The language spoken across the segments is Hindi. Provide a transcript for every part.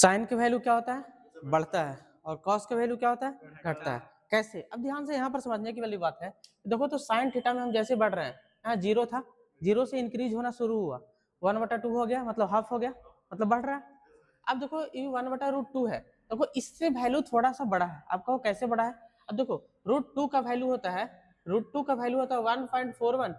साइन का वैल्यू क्या होता है, बढ़ता है, और कॉस का वैल्यू क्या होता है, घटता है। कैसे? अब ध्यान से यहाँ पर समझने की वाली बात है। देखो तो साइन थीटा में हम जैसे बढ़ रहे हैं, यहाँ जीरो था, जीरो से इंक्रीज होना शुरू हुआ, 1/2 हो गया, मतलब हाफ हो गया, मतलब बढ़ रहा है। अब देखो ये 1/√2 है, देखो इससे वैल्यू थोड़ा सा बड़ा है। आप कहो कैसे बड़ा है? अब देखो √2 का वैल्यू होता है, √2 का वैल्यू होता है 1.414,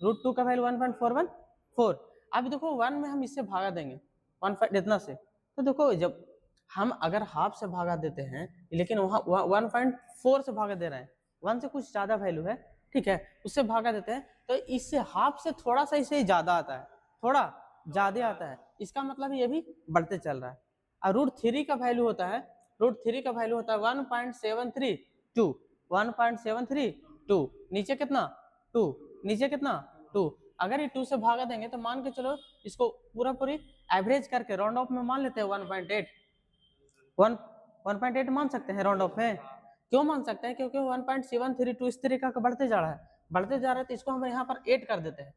√2 का वैल्यू 1.414। अब देखो 1 में हम इससे भागा देंगे 1 इतना से, तो देखो जब हम अगर हाफ से भागा देते हैं, लेकिन वहाँ 1.4 से भागा दे रहे हैं, 1 से कुछ ज्यादा वैल्यू है, ठीक है, उससे भागा देते हैं, तो इससे हाफ से थोड़ा सा इसे ज्यादा आता है, थोड़ा ज्यादा आता है, इसका मतलब ये भी बढ़ते चल रहा है। और √3 का वैल्यू होता है, √3 का वैल्यू होता है 1.732, 1.732, नीचे कितना 2, नीचे कितना 2। अगर ये 2 से भागा देंगे तो मान के चलो इसको पूरा पूरी एवरेज करके राउंड ऑफ में मान लेते हैं 1.8, 1.8 मान सकते हैं राउंड ऑफ में। क्यों मान सकते हैं? क्योंकि 1.732 इस तरीका का बढ़ते जा रहा है, बढ़ते जा रहा है, तो इसको हम यहाँ पर 8 कर देते हैं,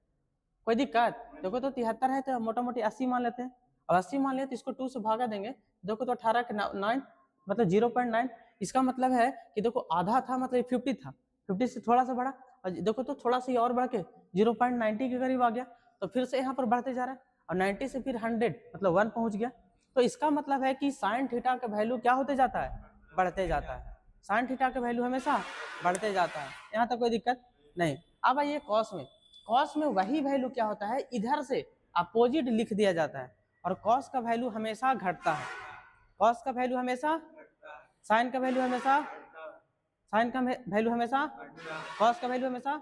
कोई दिक्कत? देखो तो 73 है तो मोटा मोटी 80 मान लेते हैं, और 80 मान लिया तो इसको 2 से भागा देंगे, देखो तो 18 के 9 मतलब 0.9। इसका मतलब है कि देखो आधा था, मतलब 50 था, 50 से थोड़ा सा बढ़ा, और देखो तो थोड़ा सा और बढ़ के 0.90 के करीब आ गया, तो फिर से यहाँ पर बढ़ते जा रहा है, और 90 से फिर 100 मतलब 1 पहुंच गया। तो इसका मतलब है कि साइन थीटा का वैल्यू क्या होते जाता है, बढ़ते जाता है। साइन थीटा का वैल्यू हमेशा बढ़ते जाता है, यहाँ तक कोई दिक्कत नहीं। अब आइए कॉस में, कॉस में वही वैल्यू क्या होता है, इधर से अपोजिट लिख दिया जाता है, और कॉस का वैल्यू हमेशा घटता है, कॉस का वैल्यू हमेशा, साइन का वैल्यू हमेशा, साइन का वैल्यू हमेशा, कॉस का वैल्यू हमेशा।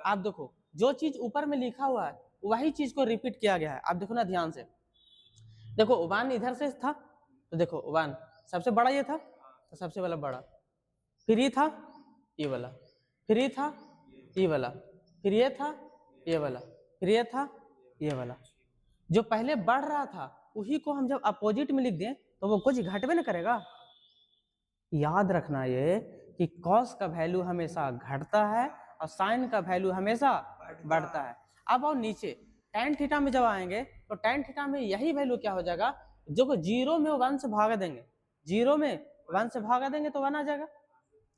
आप देखो जो चीज ऊपर में लिखा हुआ है वही चीज को रिपीट किया गया है। आप देखो ना ध्यान से, देखो 1 इधर से था, तो देखो 1 सबसे बड़ा ये था, तो सबसे वाला बड़ा, फिर ये था ये वाला, फिर ये था ये वाला, फिर ये था ये वाला, फिर ये था ये वाला। जो पहले बढ़ रहा था उसी को हम जब अपोजिट में लिख दें तो वो कुछ घटवे ना करेगा। याद रखना ये कि कॉस का वैल्यू हमेशा घटता है और साइन का वैल्यू हमेशा बढ़ता है। अब और नीचे tan थीटा में जब आएंगे तो tan थीटा में यही वैल्यू क्या हो जाएगा, जो जीरो में 1 से भागा देंगे, जीरो में 1 से भागा देंगे तो 1 आ जाएगा,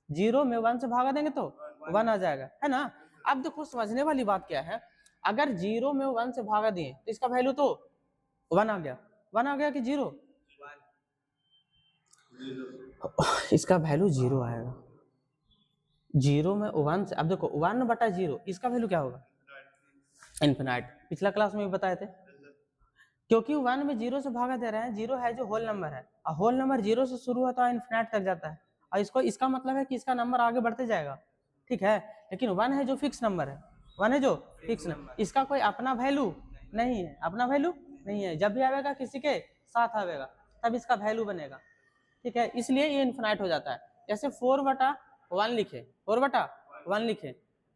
जीरो में 1 से भागा देंगे तो 1 आ जाएगा, है ना। अब देखो समझने वाली बात क्या है, अगर जीरो में 1 से भागा दिए तो इसका वैल्यू तो 1 आ गया, 1 आ गया कि जीरो, इसका वैल्यू जीरो आएगा, जीरो में 1 से। अब देखो 1/0 इसका वैल्यू क्या होगा, इन्फिनाइट, पिछला क्लास में भी बताए थे। क्योंकि 1 में जीरो से भागा दे रहे हैं, जीरो है जो होल नंबर है, और होल नंबर जीरो से शुरू होता है इन्फिनाइट तक जाता है, और इसको इसका मतलब है कि इसका नंबर आगे बढ़ते जाएगा, ठीक है। लेकिन 1 है जो फिक्स नंबर है, 1 है जो फिक्स नंबर, इसका कोई अपना वैल्यू नहीं है, अपना वैल्यू नहीं है, जब भी आवेगा किसी के साथ आवेगा तब इसका वैल्यू बनेगा, ठीक है, इसलिए ये इन्फिनाइट हो जाता है। जैसे 4/1 लिखे, 4/1 लिखे,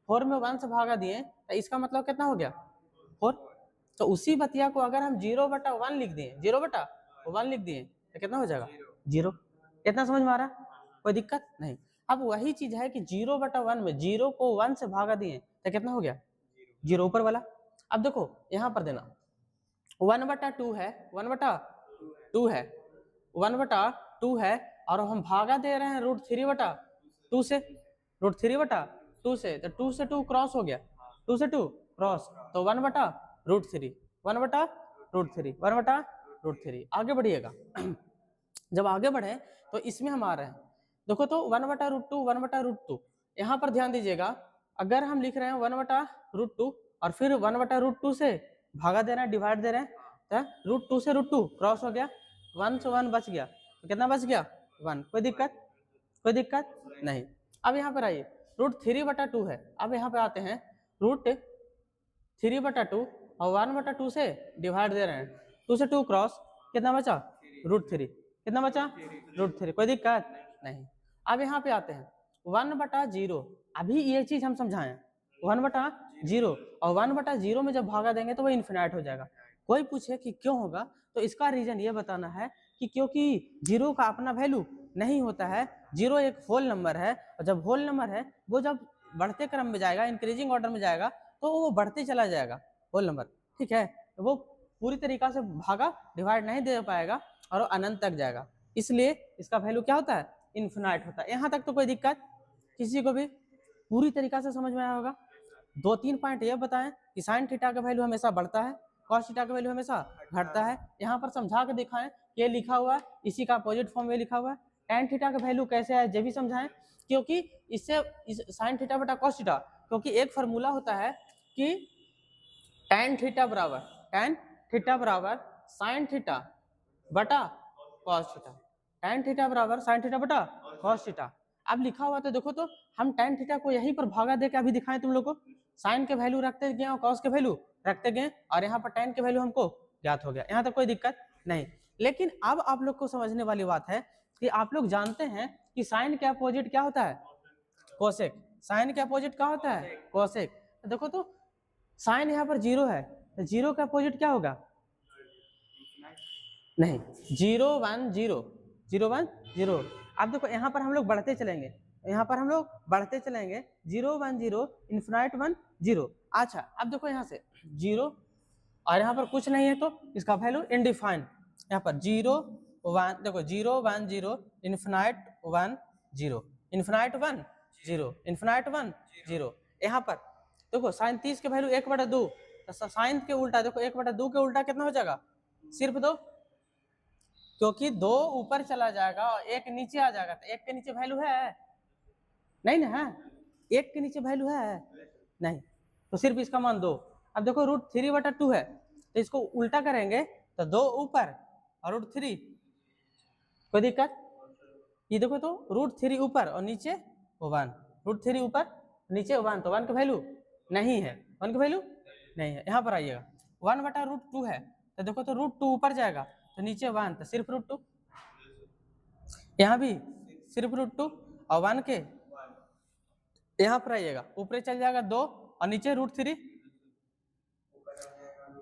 4 में 1 से भागा दिए तो इसका मतलब कितना हो गया 4। तो उसी बतिया को अगर हम 0/1 लिख दिए, 0/1 लिख दिए तो कितना हो जाएगा जीरो। इतना समझ में आ रहा, कोई दिक्कत नहीं। अब वही चीज है कि 0/1 में जीरो को 1 से भागा दिए तो कितना हो गया जीरो, ऊपर वाला। अब देखो यहाँ पर देना 1/2 है, 1/2 है, 1/2 है, और हम भागा दे रहे हैं √3/2 से, √3/2 से, तो 2 से 2 क्रॉस हो गया, 2 से 2 क्रॉस, तो 1/√3, 1/√3, 1/√3। आगे बढ़िएगा जब आगे बढ़े तो इसमें हम आ रहे हैं, देखो तो 1/√2, 1/√2, यहाँ पर ध्यान दीजिएगा, अगर हम लिख रहे हैं 1/√2 और फिर 1/√2 से भागा दे रहे हैं, डिवाइड दे रहे हैं, तो √2 से √2 क्रॉस हो गया, 1 से 1 बच गया, तो कितना बच गया 1, कोई दिक्कत, कोई दिक्कत नहीं। अब यहाँ पर आइए √3/2 है, अब यहाँ पे आते हैं √3/2 और 1/2 से डिवाइड दे रहे हैं, 2 से 2 क्रॉस, कितना बचा √3, कितना बचा √3, कोई दिक्कत नहीं। अब यहाँ पे आते हैं 1/0, अभी ये चीज हम समझाएं, 1/0, और 1/0 में जब भागा देंगे तो वो इन्फिनाइट हो जाएगा। कोई पूछे कि क्यों होगा, तो इसका रीजन ये बताना है कि क्योंकि जीरो का अपना वैल्यू नहीं होता है, जीरो एक होल नंबर है, और जब होल नंबर है वो जब बढ़ते क्रम में जाएगा, इंक्रीजिंग ऑर्डर में जाएगा, तो वो बढ़ते चला जाएगा होल नंबर, ठीक है, तो वो पूरी तरीका से भागा डिवाइड नहीं दे पाएगा, और वो अनंत तक जाएगा, इसलिए इसका वैल्यू क्या होता है, इन्फिनाइट होता है। यहाँ तक तो कोई दिक्कत किसी को भी पूरी तरीका से समझ में आया होगा। 2-3 पॉइंट ये बताएं कि साइन थीटा का वैल्यू हमेशा बढ़ता है, कॉस थीटा का वैल्यू हमेशा घटता है। यहाँ पर समझा के दिखाएं, ये लिखा हुआ है, इसी का अपोजिट फॉर्म में लिखा हुआ है। tan थीटा का वैल्यू कैसे है ये भी समझाएं, क्योंकि इससे साइन थीटा बटा कॉस थीटा, क्योंकि एक फार्मूला होता है कि tan थीटा बराबर साइन थीटा बटा कॉस थीटा, tan थीटा बराबर साइन थीटा बटा कॉस थीटा। अब लिखा हुआ तो देखो, तो हम tan थीटा को यहीं पर भागा दे के अभी दिखाएं तुम लोग को, साइन के वैल्यू रखते गए और कॉस के वैल्यू रखते गए, और यहाँ पर tan के वैल्यू हमको ज्ञात हो गया। यहाँ तक कोई दिक्कत नहीं। लेकिन अब आप लोग को समझने वाली बात है कि आप लोग जानते हैं कि साइन के अपोजिट क्या होता है, कोसेक। साइन के अपोजिट क्या होता है, कोसेक। तो देखो, तो साइन यहाँ पर 0 है, तो 0 का अपोजिट क्या होगा, नहीं, 0 1 0 0 1 0। अब देखो यहाँ पर हम लोग बढ़ते चलेंगे, यहाँ पर हम लोग बढ़ते चलेंगे, 0 1 0 इन्फिनाइट 1 0। अच्छा, अब देखो यहाँ से 0 और यहाँ पर कुछ नहीं है तो इसका वैल्यू इनडिफाइंड। यहाँ पर 0 1 देखो, 0 1 0 इन्फिनाइट 1 0 इन्फिनाइट 1 0 इन्फिनाइट 1 0। यहाँ पर देखो साइन 30 के वैल्यू 1/2, तो साइन के उल्टा देखो 1/2 के उल्टा कितना हो जाएगा, सिर्फ 2, क्योंकि 2 ऊपर चला जाएगा और 1 नीचे आ जाएगा, तो 1 के नीचे वैल्यू है नहीं ना, है 1 के नीचे वैल्यू है नहीं, तो सिर्फ इसका मान 2। अब देखो √3/2 है, तो इसको उल्टा करेंगे तो 2 ऊपर और √3, कोई दिक्कत, ये देखो तो √3 ऊपर और नीचे 1, √3 ऊपर नीचे 1, तो 1 का वैल्यू नहीं है, 1 का वैल्यू नहीं है। यहाँ पर आइएगा 1/√2 है, तो देखो तो √2 ऊपर जाएगा तो नीचे 1, तो सिर्फ √2, यहाँ भी सिर्फ √2 और 1 के यहाँ पर आइएगा, ऊपर चल जाएगा 2 और नीचे √3,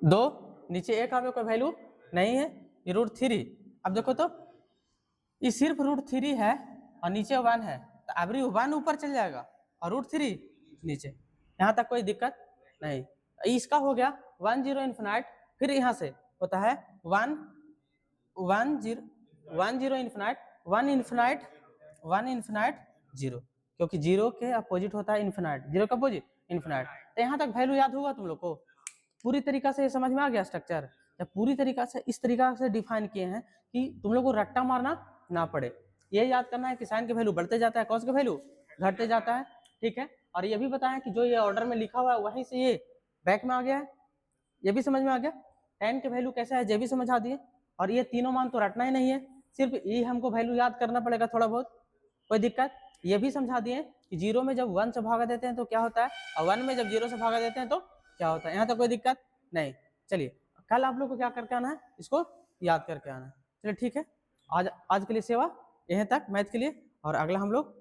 2 नीचे 1 का कोई वैल्यू नहीं है, ये √3। अब देखो तो ये सिर्फ √3 है और नीचे 1 है, तो एवरी 1 ऊपर चल जाएगा और √3 नीचे, यहाँ तक कोई दिक्कत नहीं। इसका हो गया 1 0 इन्फिनाइट, फिर यहाँ से होता है 1 1 0 1 0 इन्फिनाइट 1 इन्फिनाइट 1 इन्फिनाइट 0, क्योंकि 0 के अपोजिट होता है इन्फिनाइट, 0 का अपोजिट इन्फिनाइट। तो यहाँ तक वैल्यू याद होगा तुम लोग को, पूरी तरीका से समझ में आ गया स्ट्रक्चर। जब पूरी तरीका से इस तरीका से डिफाइन किए हैं कि तुम लोग को रट्टा मारना ना पड़े, ये याद करना है कि साइन के वैल्यू बढ़ते जाता है, कॉस का वैल्यू घटते जाता है, ठीक है। और ये भी बताएं कि जो ये ऑर्डर में लिखा हुआ है वहीं से ये बैक में आ गया है, ये भी समझ में आ गया। tan के वैल्यू कैसा है ये भी समझा दिए, और ये तीनों मान तो रटना ही नहीं है, सिर्फ ये हमको वैल्यू याद करना पड़ेगा थोड़ा बहुत, कोई दिक्कत। ये भी समझा दिए कि 0 में जब 1 से भागा देते हैं तो क्या होता है, और 1 में जब 0 से भागा देते हैं तो क्या होता है, यहाँ तक कोई दिक्कत नहीं। चलिए, कल आप लोग को क्या करके आना है, इसको याद करके आना है। चलिए ठीक है, आज के लिए सेवा यहीं तक मैथ के लिए, और अगला हम लोग